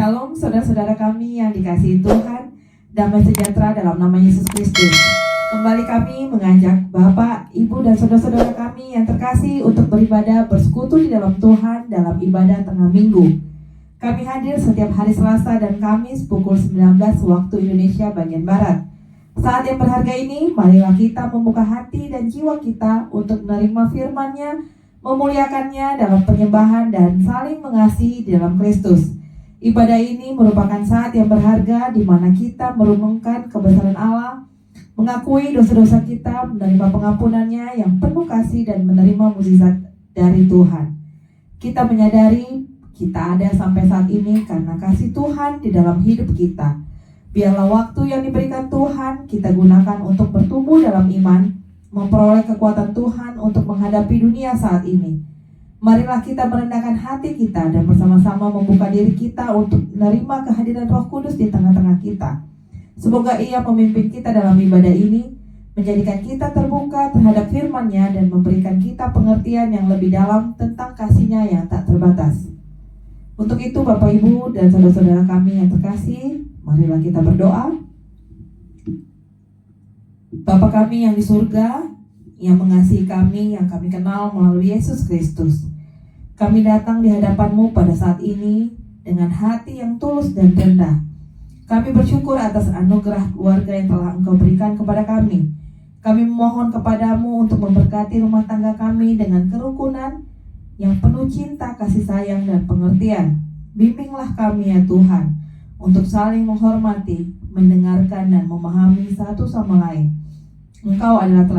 Shalom saudara-saudara kami yang dikasihi Tuhan, damai sejahtera dalam nama Yesus Kristus. Kembali kami mengajak Bapak, Ibu, dan saudara-saudara kami yang terkasih untuk beribadah bersekutu di dalam Tuhan dalam ibadah tengah minggu. Kami hadir setiap hari Selasa dan Kamis pukul 19 waktu Indonesia bagian Barat. Saat yang berharga ini, marilah kita membuka hati dan jiwa kita untuk menerima firman-Nya, memuliakannya dalam penyembahan dan saling mengasihi di dalam Kristus. Ibadah ini merupakan saat yang berharga di mana kita merenungkan kebesaran Allah, mengakui dosa-dosa kita, menerima pengampunannya yang penuh kasih dan menerima mukjizat dari Tuhan. Kita menyadari kita ada sampai saat ini karena kasih Tuhan di dalam hidup kita. Biarlah waktu yang diberikan Tuhan kita gunakan untuk bertumbuh dalam iman, memperoleh kekuatan Tuhan untuk menghadapi dunia saat ini. Marilah kita merendahkan hati kita dan bersama-sama membuka diri kita untuk menerima kehadiran Roh Kudus di tengah-tengah kita. Semoga Ia memimpin kita dalam ibadah ini, menjadikan kita terbuka terhadap firman-Nya dan memberikan kita pengertian yang lebih dalam tentang kasih-Nya yang tak terbatas. Untuk itu Bapak Ibu dan saudara-saudara kami yang terkasih, marilah kita berdoa. Bapa kami yang di surga, yang mengasihi kami, yang kami kenal melalui Yesus Kristus. Kami datang di hadapan-Mu pada saat ini dengan hati yang tulus dan rendah. Kami bersyukur atas anugerah keluarga yang telah Engkau berikan kepada kami. Kami memohon kepadamu untuk memberkati rumah tangga kami dengan kerukunan yang penuh cinta, kasih sayang, dan pengertian. Bimbinglah kami ya Tuhan, untuk saling menghormati, mendengarkan, dan memahami satu sama lain. Engkau adalah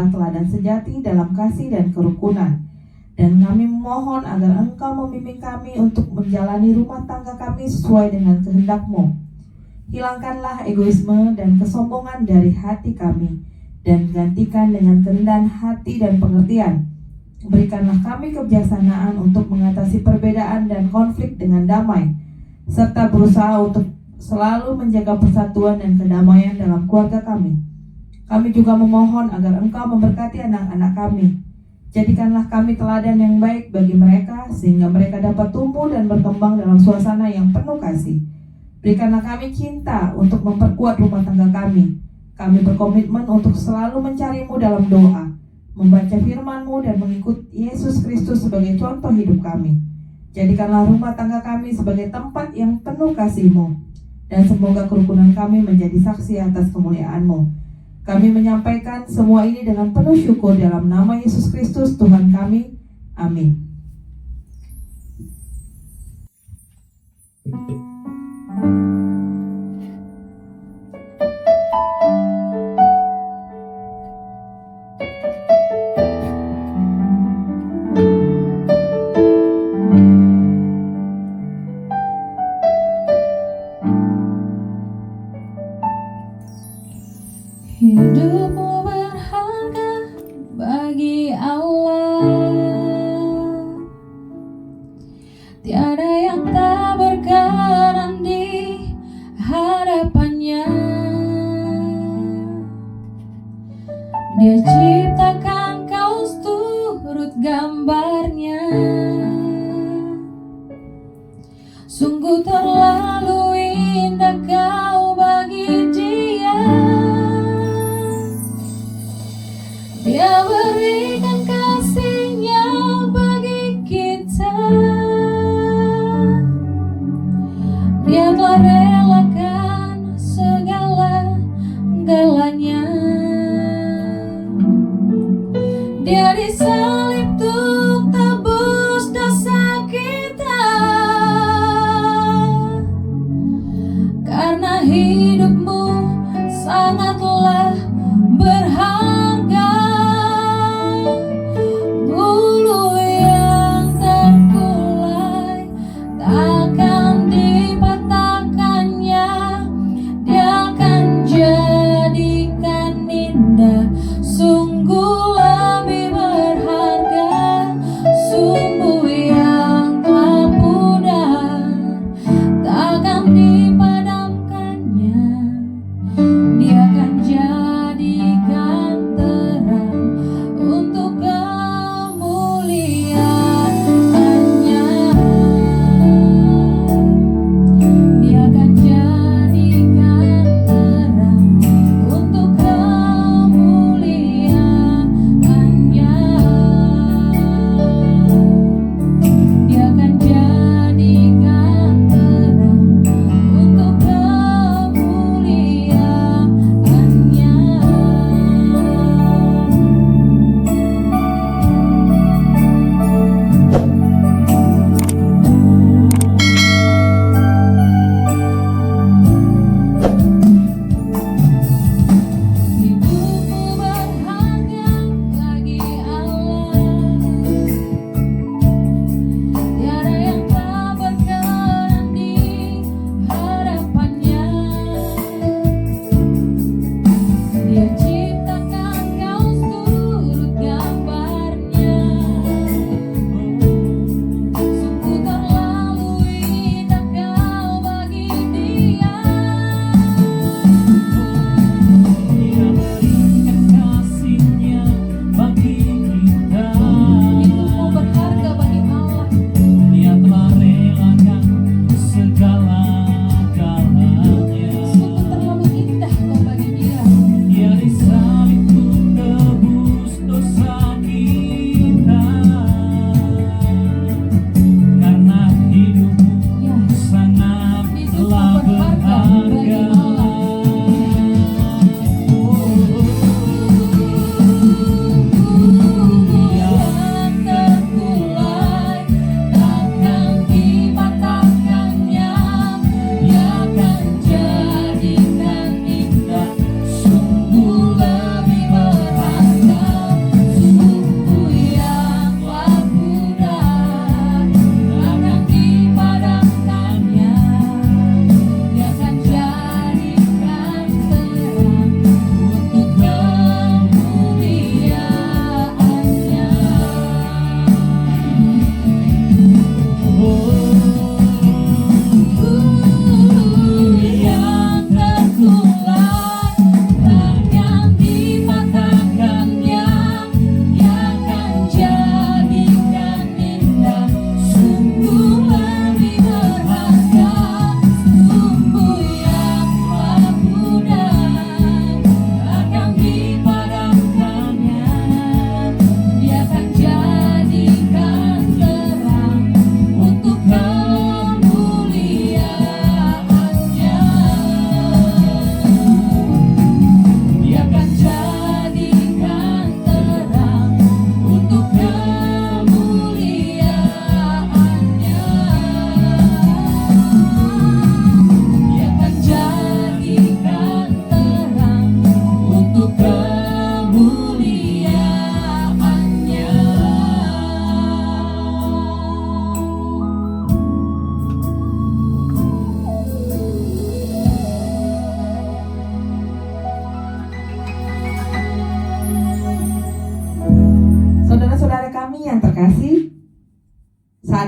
teladan sejati dalam kasih dan kerukunan. Dan kami memohon agar Engkau membimbing kami untuk menjalani rumah tangga kami sesuai dengan kehendak-Mu. Hilangkanlah egoisme dan kesombongan dari hati kami, dan gantikan dengan kerendahan hati dan pengertian. Berikanlah kami kebijaksanaan untuk mengatasi perbedaan dan konflik dengan damai, serta berusaha untuk selalu menjaga persatuan dan kedamaian dalam keluarga kami. Kami juga memohon agar Engkau memberkati anak-anak kami. Jadikanlah kami teladan yang baik bagi mereka, sehingga mereka dapat tumbuh dan berkembang dalam suasana yang penuh kasih. Berikanlah kami cinta untuk memperkuat rumah tangga kami. Kami berkomitmen untuk selalu mencari-Mu dalam doa, membaca firman-Mu, dan mengikut Yesus Kristus sebagai contoh hidup kami. Jadikanlah rumah tangga kami sebagai tempat yang penuh kasih-Mu. Dan semoga kerukunan kami menjadi saksi atas kemuliaan-Mu. Kami menyampaikan semua ini dengan penuh syukur dalam nama Yesus Kristus Tuhan kami. Amin. Hidupmu berharga bagi Allah. Tiada yang tak berkenan di hadapannya. Dia ciptakan kau turut gambarnya. Sungguh terlalu indah kau bagi Dia. Dia berikan kasih-Nya bagi kita. Dia telah relakan segala-galanya. Dia disalib untuk tebus dosa kita. Karena hidupmu sangatlah berharga. Bulu yang terkulai takkan dipatahkannya. Dia akan jadikan indah. Sungguh lebih berharga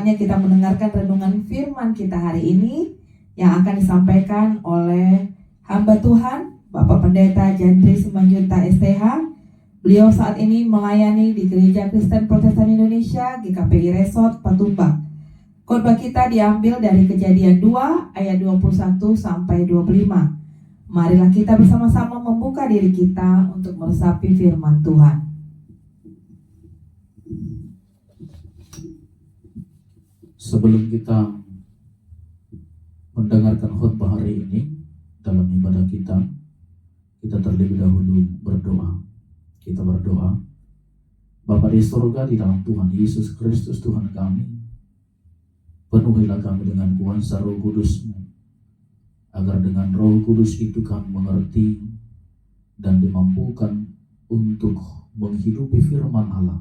saatnya kita mendengarkan renungan firman kita hari ini yang akan disampaikan oleh hamba Tuhan Bapak Pendeta Jandri Simanjunta STH. Beliau saat ini melayani di Gereja Kristen Protestan Indonesia GKPI Resort Patumbak. Khotbah kita diambil dari Kejadian 2 ayat 21 sampai 25. Marilah kita bersama-sama membuka diri kita untuk meresapi firman Tuhan. Sebelum kita mendengarkan khotbah hari ini, dalam ibadah kita terlebih dahulu berdoa. Kita berdoa, Bapa di surga, di dalam Tuhan Yesus Kristus Tuhan kami, penuhilah kami dengan kuasa Roh Kudus-Mu, agar dengan Roh Kudus itu kami mengerti dan dimampukan untuk menghidupi firman Allah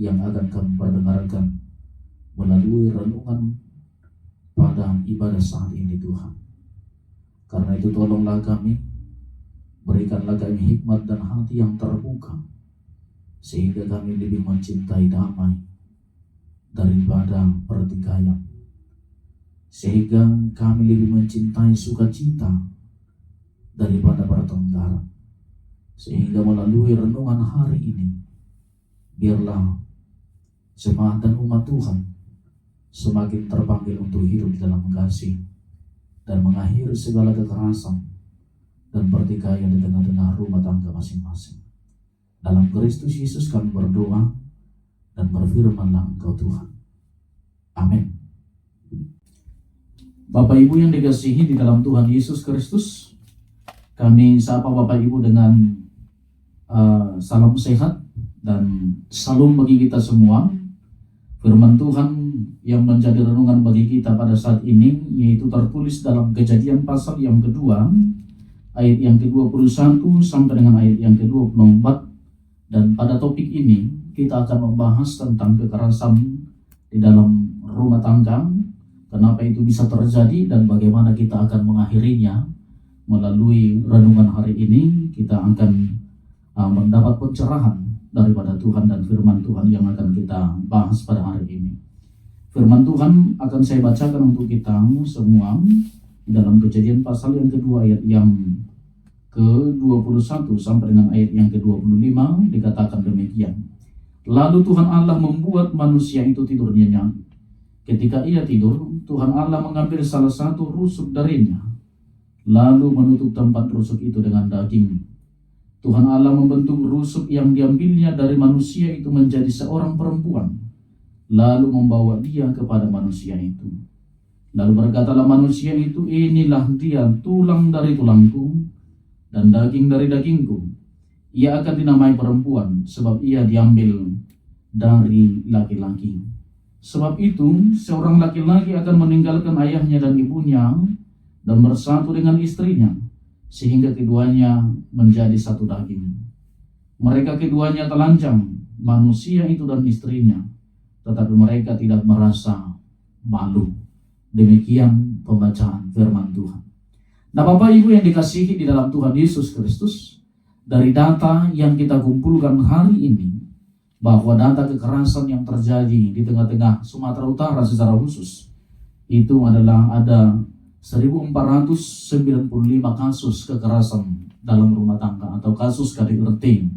yang akan kami perdengarkan melalui renungan pada ibadah saat ini Tuhan. Karena itu tolonglah kami, berikanlah kami hikmat dan hati yang terbuka, sehingga kami lebih mencintai damai daripada pertikaian, sehingga kami lebih mencintai sukacita daripada pertengkaran. Sehingga melalui renungan hari ini, biarlah jemaat dan umat Tuhan semakin terpanggil untuk hidup di dalam kasih dan mengakhiri segala kekerasan dan pertikaian di tengah-tengah rumah tangga masing-masing. Dalam Kristus Yesus kami berdoa dan berfirmanlah Engkau Tuhan. Amin. Bapak Ibu yang dikasihi di dalam Tuhan Yesus Kristus, kami sapa Bapak Ibu dengan salam sehat dan salam bagi kita semua. Firman Tuhan yang menjadi renungan bagi kita pada saat ini yaitu tertulis dalam Kejadian pasal yang kedua, ayat yang ke-21 sampai dengan ayat yang ke-24. Dan pada topik ini kita akan membahas tentang kekerasan di dalam rumah tangga, kenapa itu bisa terjadi dan bagaimana kita akan mengakhirinya. Melalui renungan hari ini kita akan mendapat pencerahan daripada Tuhan dan firman Tuhan yang akan kita bahas pada hari ini. Firman Tuhan akan saya bacakan untuk kita semua dalam Kejadian pasal yang kedua ayat yang ke-21 sampai dengan ayat yang ke-25. Dikatakan demikian. Lalu Tuhan Allah membuat manusia itu tidur nyenyak. Ketika ia tidur, Tuhan Allah mengambil salah satu rusuk darinya, lalu menutup tempat rusuk itu dengan daging. Tuhan Allah membentuk rusuk yang diambilnya dari manusia itu menjadi seorang perempuan, lalu membawa dia kepada manusia itu. Lalu berkatalah manusia itu, inilah dia, tulang dari tulangku dan daging dari dagingku. Ia akan dinamai perempuan, sebab ia diambil dari laki-laki. Sebab itu, seorang laki-laki akan meninggalkan ayahnya dan ibunya dan bersatu dengan istrinya, sehingga keduanya menjadi satu daging. Mereka keduanya telanjang, manusia itu dan istrinya, tetapi mereka tidak merasa malu. Demikian pembacaan firman Tuhan. Nah, Bapak Ibu yang dikasihi di dalam Tuhan Yesus Kristus, dari data yang kita kumpulkan hari ini, bahwa data kekerasan yang terjadi di tengah-tengah Sumatera Utara secara khusus, itu adalah ada 1.495 kasus kekerasan dalam rumah tangga atau kasus KDRT.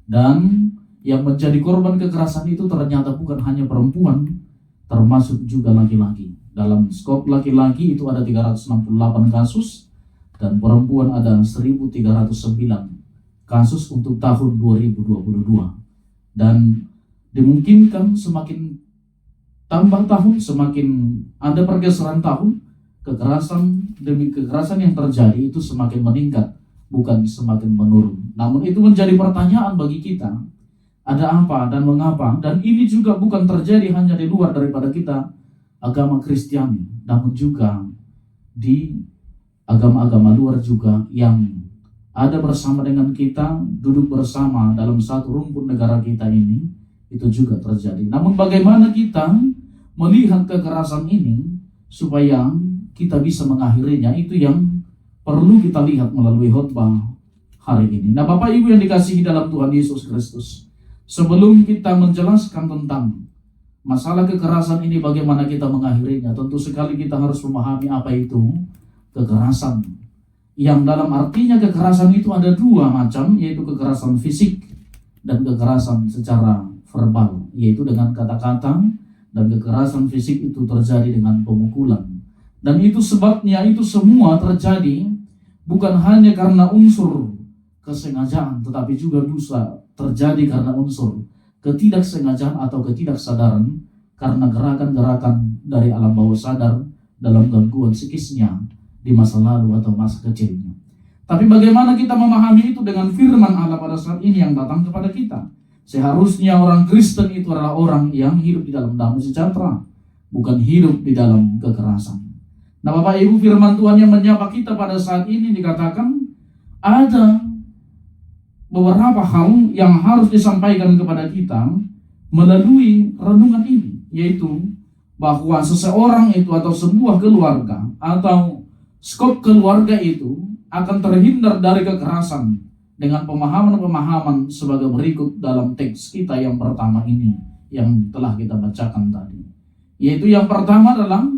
Dan yang menjadi korban kekerasan itu ternyata bukan hanya perempuan, termasuk juga laki-laki. Dalam skop laki-laki itu ada 368 kasus dan perempuan ada 1.309 kasus untuk tahun 2022. Dan dimungkinkan semakin tambah tahun, semakin ada pergeseran tahun, kekerasan demi kekerasan yang terjadi itu semakin meningkat, bukan semakin menurun. Namun itu menjadi pertanyaan bagi kita, ada apa dan mengapa? Dan ini juga bukan terjadi hanya di luar daripada kita agama Kristiani, namun juga di agama-agama luar juga yang ada bersama dengan kita, duduk bersama dalam satu rumpun negara kita ini, itu juga terjadi. Namun bagaimana kita melihat kekerasan ini supaya kita bisa mengakhirinya, itu yang perlu kita lihat melalui khotbah hari ini. Nah, Bapak Ibu yang dikasihi dalam Tuhan Yesus Kristus, sebelum kita menjelaskan tentang Masalah kekerasan ini bagaimana kita mengakhirinya? Tentu sekali kita harus memahami apa itu kekerasan. Yang dalam artinya kekerasan itu ada dua macam, yaitu kekerasan fisik dan kekerasan secara verbal, yaitu dengan kata-kata, dan kekerasan fisik itu terjadi dengan pemukulan. Dan itu sebabnya itu semua terjadi bukan hanya karena unsur kesengajaan, tetapi juga dosa terjadi karena unsur ketidaksengajaan atau ketidaksadaran karena gerakan-gerakan dari alam bawah sadar dalam gangguan psikisnya di masa lalu atau masa kecilnya. Tapi bagaimana kita memahami itu dengan firman Allah pada saat ini yang datang kepada kita? Seharusnya orang Kristen itu adalah orang yang hidup di dalam damai sejahtera, bukan hidup di dalam kekerasan. Nah Bapak Ibu, firman Tuhan yang menyapa kita pada saat ini dikatakan ada beberapa hal yang harus disampaikan kepada kita melalui renungan ini, yaitu bahwa seseorang itu atau sebuah keluarga atau skop keluarga itu akan terhindar dari kekerasan dengan pemahaman-pemahaman sebagai berikut dalam teks kita yang pertama ini yang telah kita bacakan tadi. Yaitu yang pertama adalah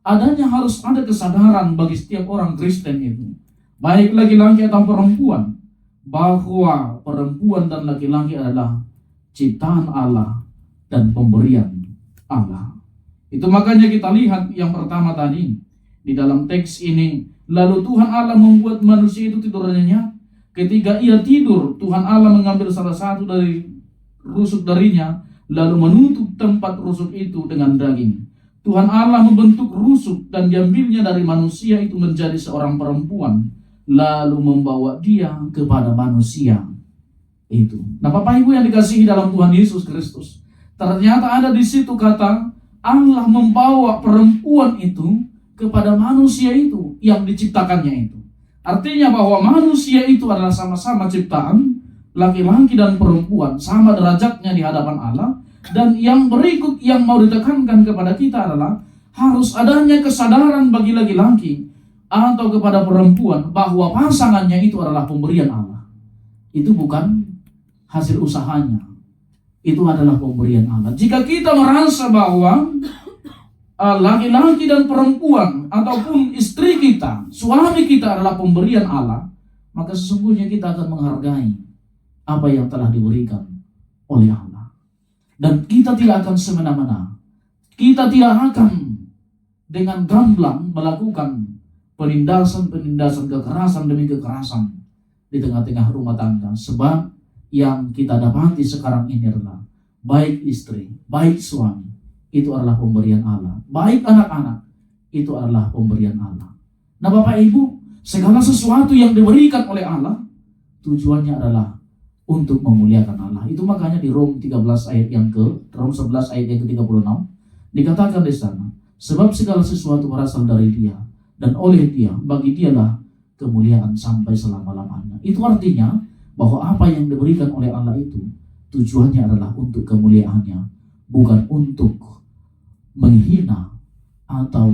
adanya harus ada kesadaran bagi setiap orang Kristen itu, baik laki-laki atau perempuan, bahwa perempuan dan laki-laki adalah ciptaan Allah dan pemberian Allah. Itu makanya kita lihat yang pertama tadi di dalam teks ini, lalu Tuhan Allah membuat manusia itu tidur nyenyak. Ketika ia tidur, Tuhan Allah mengambil salah satu dari rusuk darinya, lalu menutup tempat rusuk itu dengan daging. Tuhan Allah membentuk rusuk dan diambilnya dari manusia itu menjadi seorang perempuan, lalu membawa dia kepada manusia itu. Nah Bapak Ibu yang dikasihi dalam Tuhan Yesus Kristus, ternyata ada di situ kata Allah membawa perempuan itu kepada manusia itu yang diciptakannya itu. Artinya bahwa manusia itu adalah sama-sama ciptaan, laki-laki dan perempuan, sama derajatnya di hadapan Allah. Dan yang berikut yang mau ditekankan kepada kita adalah harus adanya kesadaran bagi laki-laki atau kepada perempuan bahwa pasangannya itu adalah pemberian Allah. Itu bukan hasil usahanya, itu adalah pemberian Allah. Jika kita merasa bahwa laki-laki dan perempuan ataupun istri kita, suami kita adalah pemberian Allah, maka sesungguhnya kita akan menghargai apa yang telah diberikan oleh Allah. Dan kita tidak akan semena-mena, kita tidak akan dengan gamblang melakukan penindasan kekerasan demi kekerasan di tengah-tengah rumah tangga. Sebab yang kita dapati sekarang ini adalah baik istri, baik suami, itu adalah pemberian Allah. Baik anak-anak, itu adalah pemberian Allah. Nah Bapak Ibu, segala sesuatu yang diberikan oleh Allah, tujuannya adalah untuk memuliakan Allah. Itu makanya di Rom 13 ayat yang Rom 11 ayat yang ke-36 dikatakan di sana, sebab segala sesuatu berasal dari Dia dan oleh Dia, bagi Dialah kemuliaan sampai selama-lamanya. Itu artinya bahwa apa yang diberikan oleh Allah itu tujuannya adalah untuk kemuliaannya, bukan untuk menghina atau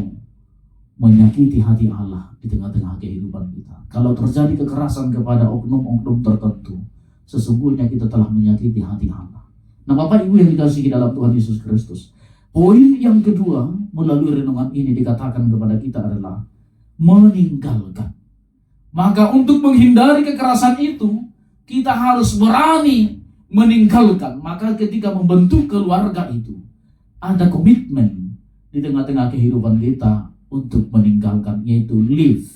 menyakiti hati Allah di tengah-tengah kehidupan kita. Kalau terjadi kekerasan kepada oknum-oknum tertentu, sesungguhnya kita telah menyakiti hati Allah. Nah Bapak Ibu yang dikasihi dalam Tuhan Yesus Kristus, poin yang kedua melalui renungan ini dikatakan kepada kita adalah meninggalkan. Maka untuk menghindari kekerasan itu, kita harus berani meninggalkan. Maka ketika membentuk keluarga itu, ada komitmen di tengah-tengah kehidupan kita untuk meninggalkan, yaitu live.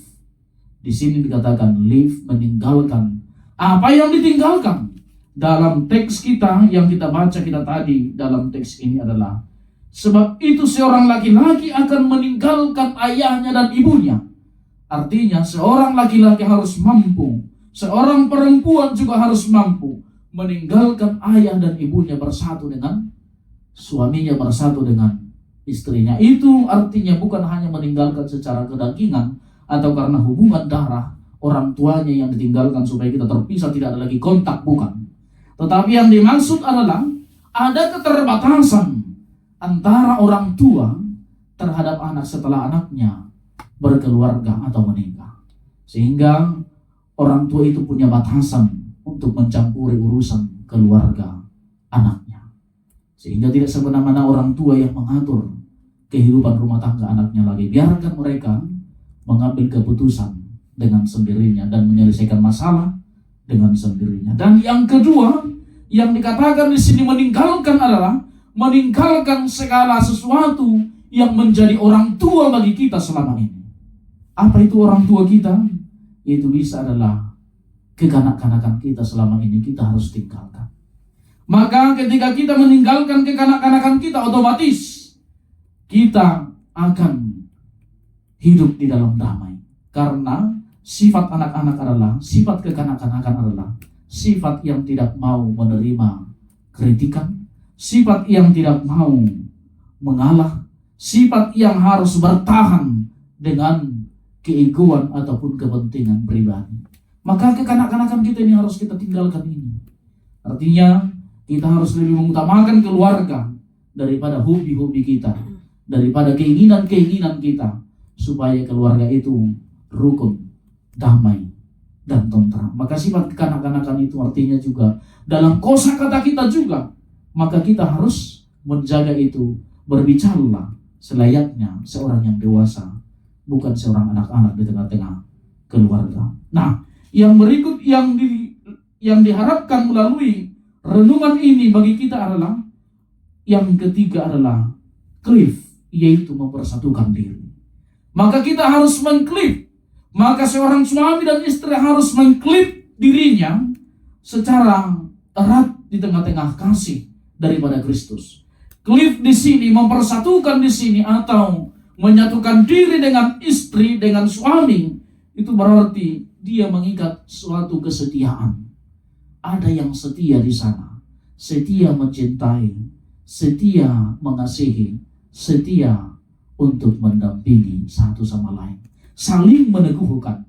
Di sini dikatakan live, meninggalkan. Apa yang ditinggalkan? Dalam teks kita yang kita baca kita tadi dalam teks ini adalah, sebab itu seorang laki-laki akan meninggalkan ayahnya dan ibunya. Artinya seorang laki-laki harus mampu, seorang perempuan juga harus mampu meninggalkan ayah dan ibunya, bersatu dengan suaminya, bersatu dengan istrinya. Itu artinya bukan hanya meninggalkan secara kedagingan atau karena hubungan darah orang tuanya yang ditinggalkan supaya kita terpisah, tidak ada lagi kontak, bukan. Tetapi yang dimaksud adalah ada keterbatasan antara orang tua terhadap anak setelah anaknya berkeluarga atau menikah, sehingga orang tua itu punya batasan untuk mencampuri urusan keluarga anaknya. Sehingga tidak semena-mena orang tua yang mengatur kehidupan rumah tangga anaknya lagi. Biarkan mereka mengambil keputusan dengan sendirinya dan menyelesaikan masalah dengan sendirinya. Dan yang kedua, yang dikatakan di sini meninggalkan adalah meninggalkan segala sesuatu yang menjadi orang tua bagi kita selama ini. Apa itu orang tua kita? Itu bisa adalah kekanak-kanakan kita selama ini kita harus tinggalkan. Maka ketika kita meninggalkan kekanak-kanakan kita, otomatis kita akan hidup di dalam damai. Karena sifat anak-anak adalah, sifat kekanak-kanakan adalah sifat yang tidak mau menerima kritikan, sifat yang tidak mau mengalah, sifat yang harus bertahan dengan keegoan ataupun kepentingan pribadi. Maka kekanak-kanakan kita ini harus kita tinggalkan ini. Artinya kita harus lebih mengutamakan keluarga daripada hobi-hobi kita, daripada keinginan-keinginan kita, supaya keluarga itu rukun, damai, dan tentram. Maka sifat kekanak-kanakan itu artinya juga dalam kosakata kita juga, maka kita harus menjaga itu. Berbicaralah selayaknya seorang yang dewasa, bukan seorang anak-anak di tengah-tengah keluarga. Nah, yang berikut yang diharapkan melalui renungan ini bagi kita adalah yang ketiga adalah cleave, yaitu mempersatukan diri. Maka kita harus mengcleave. Maka seorang suami dan istri harus mengcleave dirinya secara erat di tengah-tengah kasih daripada Kristus. Cleave di sini, mempersatukan di sini atau menyatukan diri dengan istri, dengan suami, itu berarti dia mengikat suatu kesetiaan. Ada yang setia di sana, setia mencintai, setia mengasihi, setia untuk mendampingi satu sama lain, saling meneguhkan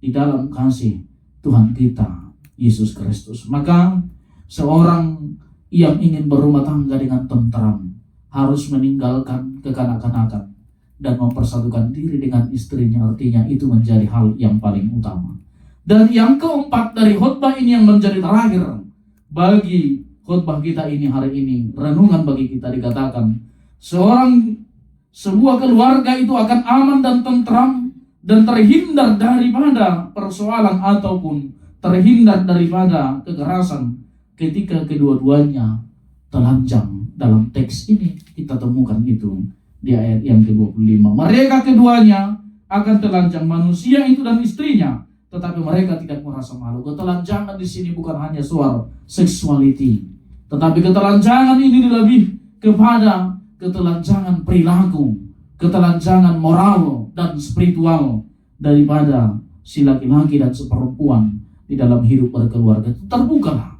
di dalam kasih Tuhan kita Yesus Kristus. Maka seorang yang ingin berumah tangga dengan tentram harus meninggalkan kekanak-kanakan dan mempersatukan diri dengan istrinya. Artinya itu menjadi hal yang paling utama. Dan yang keempat dari khotbah ini yang menjadi terakhir bagi khotbah kita ini hari ini, renungan bagi kita, dikatakan sebuah keluarga itu akan aman dan tentram dan terhindar daripada persoalan ataupun terhindar daripada kekerasan ketika kedua-duanya telanjang. Dalam teks ini kita temukan itu di ayat yang ke-25. Mereka keduanya akan telanjang, manusia itu dan istrinya, tetapi mereka tidak merasa malu. Ketelanjangan di sini bukan hanya soal sexuality, tetapi ketelanjangan ini lebih kepada ketelanjangan perilaku, ketelanjangan moral dan spiritual daripada si laki-laki dan si perempuan di dalam hidup berkeluarga. Terbukalah.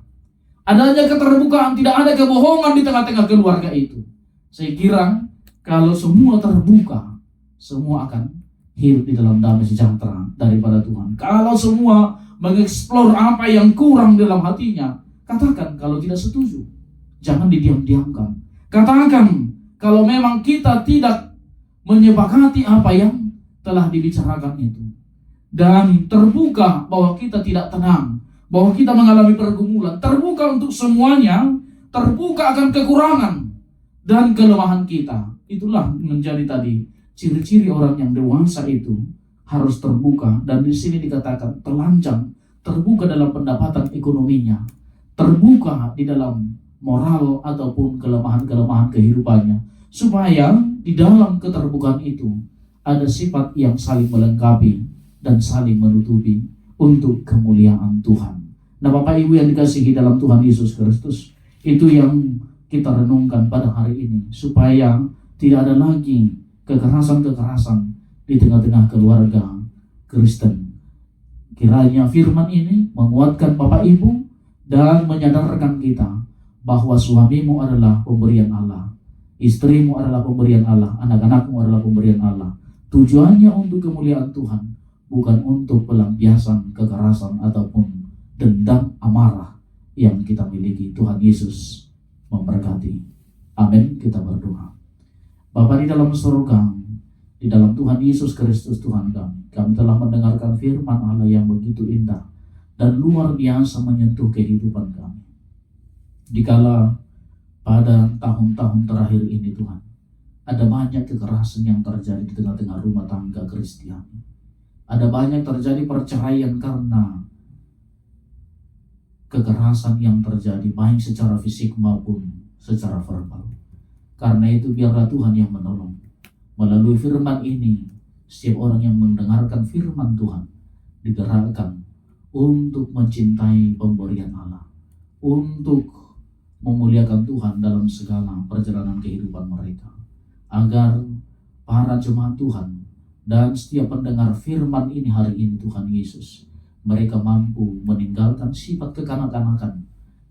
Adanya keterbukaan, tidak ada kebohongan di tengah-tengah keluarga itu. Saya kira kalau semua terbuka, semua akan hidup di dalam damai sejahtera daripada Tuhan. Kalau semua mengeksplor apa yang kurang dalam hatinya, katakan kalau tidak setuju. Jangan didiam-diamkan. Katakan kalau memang kita tidak menyepakati apa yang telah dibicarakan itu. Dan terbuka bahwa kita tidak tenang, bahwa kita mengalami pergumulan. Terbuka untuk semuanya, terbuka akan kekurangan dan kelemahan kita. Itulah menjadi tadi ciri-ciri orang yang dewasa itu harus terbuka. Dan di sini dikatakan telanjang, terbuka dalam pendapatan ekonominya, terbuka di dalam moral ataupun kelemahan-kelemahan kehidupannya, supaya di dalam keterbukaan itu ada sifat yang saling melengkapi dan saling menutupi untuk kemuliaan Tuhan. Nah, Bapak Ibu yang dikasihi dalam Tuhan Yesus Kristus, itu yang kita renungkan pada hari ini, supaya tidak ada lagi kekerasan-kekerasan di tengah-tengah keluarga Kristen. Kiranya firman ini menguatkan Bapak Ibu dan menyadarkan kita bahwa suamimu adalah pemberian Allah, istrimu adalah pemberian Allah, anak-anakmu adalah pemberian Allah. Tujuannya untuk kemuliaan Tuhan, bukan untuk pelampiasan kekerasan ataupun dendam amarah yang kita miliki. Tuhan Yesus memberkati. Amin. Kita berdoa. Bapa di dalam surga, di dalam Tuhan Yesus Kristus Tuhan kami telah mendengarkan firman Allah yang begitu indah dan luar biasa menyentuh kehidupan kami. Dikala pada tahun-tahun terakhir ini Tuhan, ada banyak kekerasan yang terjadi di tengah-tengah rumah tangga Kristiani. Ada banyak terjadi perceraian karena kekerasan yang terjadi baik secara fisik maupun secara verbal. Karena itu biarlah Tuhan yang menolong. Melalui firman ini, setiap orang yang mendengarkan firman Tuhan digerakkan untuk mencintai pemberian Allah, untuk memuliakan Tuhan dalam segala perjalanan kehidupan mereka, agar para jemaat Tuhan dan setiap pendengar firman ini hari ini Tuhan Yesus, mereka mampu meninggalkan sifat kekanak-kanakan,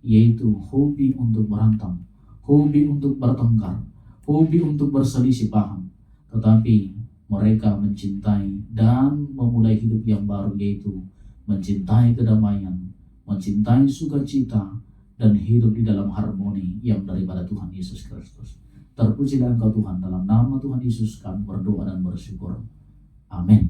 yaitu hobi untuk berantem, hobi untuk bertengkar, hobi untuk berselisih paham, tetapi mereka mencintai dan memulai hidup yang baru, yaitu mencintai kedamaian, mencintai sukacita, dan hidup di dalam harmoni yang daripada Tuhan Yesus Kristus. Terpujilah Engkau Tuhan, dalam nama Tuhan Yesus kami berdoa dan bersyukur. Amin.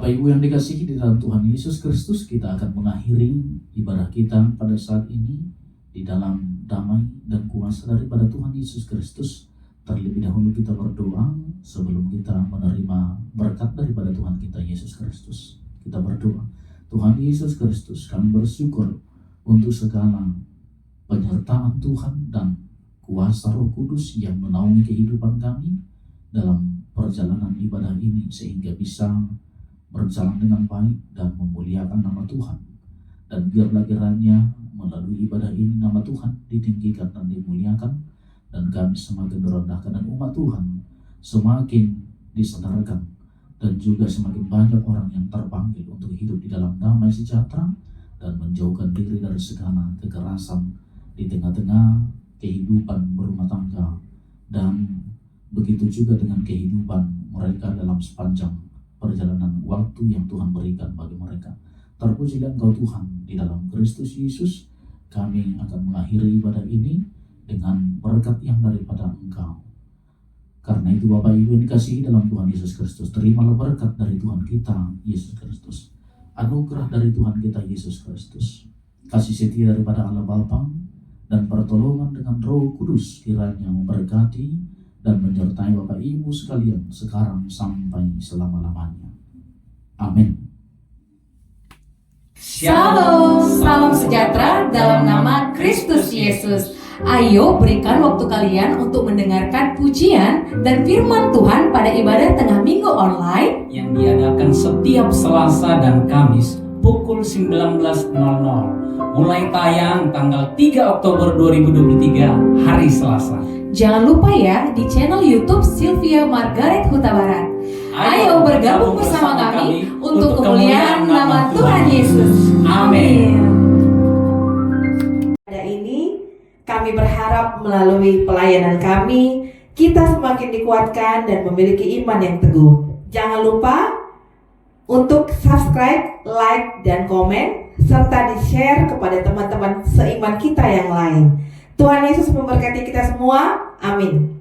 Bapak Ibu yang dikasihi di dalam Tuhan Yesus Kristus, kita akan mengakhiri ibadah kita pada saat ini di dalam damai dan kuasa daripada Tuhan Yesus Kristus. Terlebih dahulu kita berdoa sebelum kita menerima berkat daripada Tuhan kita Yesus Kristus. Kita berdoa. Tuhan Yesus Kristus, kami bersyukur untuk segala penyertaan Tuhan dan kuasa Roh Kudus yang menaungi kehidupan kami dalam perjalanan ibadah ini, sehingga bisa berjalan dengan baik dan memuliakan nama Tuhan. Dan biarlah kiranya melalui ibadah ini nama Tuhan ditinggikan dan dimuliakan, dan kami semakin direndahkan, dan umat Tuhan semakin disadarkan, dan juga semakin banyak orang yang terpanggil untuk hidup di dalam damai sejahtera dan menjauhkan diri dari segala kekerasan di tengah-tengah kehidupan berumah tangga, dan begitu juga dengan kehidupan mereka dalam sepanjang perjalanan waktu yang Tuhan berikan bagi mereka. Terpujilah Engkau Tuhan, di dalam Kristus Yesus kami akan mengakhiri ibadah ini dengan berkat yang daripada Engkau. Karena itu Bapak Ibu yang dikasihi dalam Tuhan Yesus Kristus, terimalah berkat dari Tuhan kita Yesus Kristus, anugerah dari Tuhan kita Yesus Kristus, kasih setia daripada Allah Bapa, dan pertolongan dengan Roh Kudus kiranya memberkati dan menyertai Bapak Ibu sekalian sekarang sampai selama-lamanya. Amin. Shalom, salam sejahtera dalam nama Kristus Yesus. Ayo berikan waktu kalian untuk mendengarkan pujian dan firman Tuhan pada ibadah tengah minggu online yang diadakan setiap Selasa dan Kamis pukul 19.00, mulai tayang tanggal 3 Oktober 2023 hari Selasa. Jangan lupa ya di channel YouTube Sylvia Margaret Huta Barat. Ayo bergabung bersama kami untuk kemuliaan nama Tuhan Yesus. Amin. Pada ini kami berharap melalui pelayanan kami kita semakin dikuatkan dan memiliki iman yang teguh. Jangan lupa untuk subscribe, like, dan komen, serta di-share kepada teman-teman seiman kita yang lain. Tuhan Yesus memberkati kita semua. Amin.